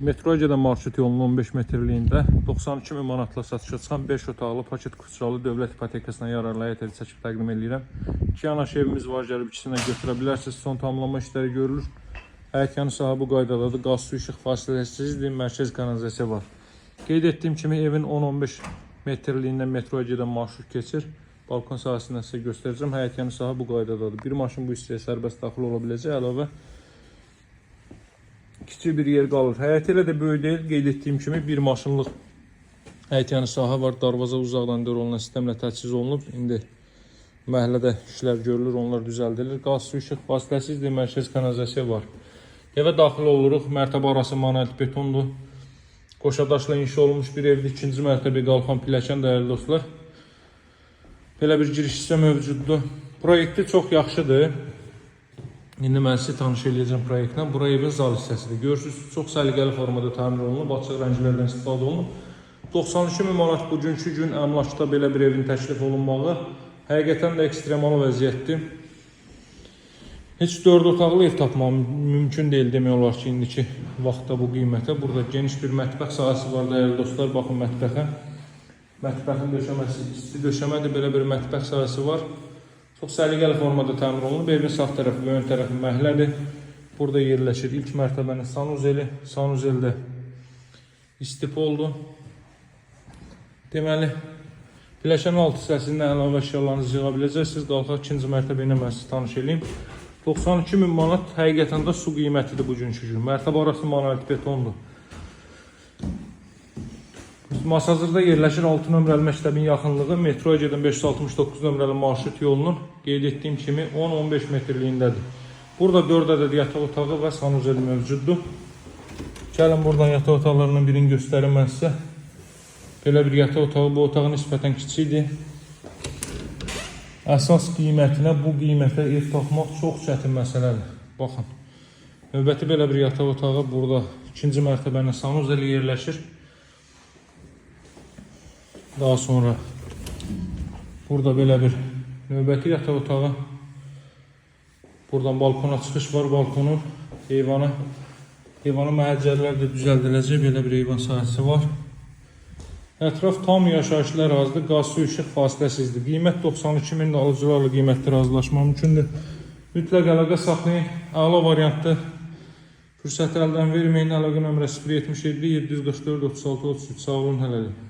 Metroyaca'da marşrut yolunun 15 metrliyində 92 min manatla satışa çıxan 5 otaqlı paket kutsuralı dövlət ipotekasına yararlı həyət evi çəkib təqdim edirəm. 2 yanaş evimiz var, gəlib ikisindən götürə bilərsiniz. Son tamamlanma işləri görülür. Həyət yanı sahə bu qaydadadır. Qaz, su, işıq fasiləsizdir, mərkəz kanalizasiya var. Qeyd etdiyim kimi evin 10-15 metrliyindən Metroyaca'da marşrut keçir. Balkon sahəsindən sizə göstərəcəm. Həyət yanı sahə bu qaydadadır. Bir maşın bu hissəyə sərbəst daxil ola biləcək, əlavə kiçik bir yer qalır. Həyət elə də böyük deyil. Qeyd etdiyim kimi bir maşınlıq həyət yanı sahə var. Darvaza uzaqdan dörolunan sistemlə təchiz olunub. İndi məhəllədə işlər görülür, onlar düzəldilir. Qaz, su, işıq fasiləsizdir, mərkəz kanalizasiya var. Evə daxil oluruq. Mərtəbə arası monolit betondur. Qoşadaşla inşa olunmuş bir evdir. 2-ci mərtəbə qalxan pilləkən, dəyərli dostlar. Belə bir giriş hissə mövcuddur. Proyekti çox yaxşıdır. İndi mən sizə tanış edəcəm proyektlə. Bura evin zal hissəsidir. Görürsünüz, çox səliqəli formada təmir olunub, açıq rənglərdən istifadə olunub. 92 min manat bugünkü gün əmlakda belə bir evin təklif olunmağı həqiqətən də ekstremal vəziyyətdir. Heç 4 otaqlı ev tapmaq mümkün deyil demək olar ki, indiki vaxtda bu qiymətə. Burada geniş bir mətbəx sahəsi var, dəyərli dostlar. Baxın mətbəxə. Mətbəxin döşəməsi isti döşəmədir, belə bir mətbəx sahəsi var. Çox səliqəli formada təmir olunub. Evin sağ tərəfi və ön tərəfi məhəllədir. Burada yerləşir ilk mərtəbənin sanuzeli. Sanuzeldə istipoldur. Deməli, pilləkənin alt hissəsindən əlavə əşyalarınızı yığa biləcəksiniz. Qalxaq 2-ci mərtəbə ilə mən sizi tanış edeyim. 92 min manat həqiqətən də su qiymətidir bugünkü gün. Mərtəbə arası monolit betondur. Masazırda yerləşir 6 nömrəli məktəbin yaxınlığı Metroyaca'dan 569 nömrəli marşrut yolunun qeyd etdiyim kimi 10-15 metrliyindədir. Burada 4 ədəd yataq otağı və sanuzeli mövcuddur. Gəlin buradan yataq otaqlarından birini göstərim mən sizə. Belə bir yataq otağı, bu otaq nisbətən kiçikdir. Əsas qiymətinə, bu qiymətə ev tapmaq çox çətin məsələdir. Baxın, növbəti belə bir yataq otağı burada 2-ci mərtəbənin sanuzeli yerləşir. Daha sonra burada belə bir növbəti yataq otağı. Buradan balkona çıxış var, balkonun heyvanı məhəccərlər də düzəldiləcək. Belə bir heyvan sahəsi var. Ətraf tam yaşayışlı ərazidir, qaz, su, işıq fasiləsizdir. Qiymət 92 min alıcılarla qiymətdə razılaşmaq mümkündür. Mütləq əlaqə saxlayın, əla variantdır. Fürsəti əldən verməyin, əlaqə nömrə 077 744 36 33. Sağ olun, hələlik.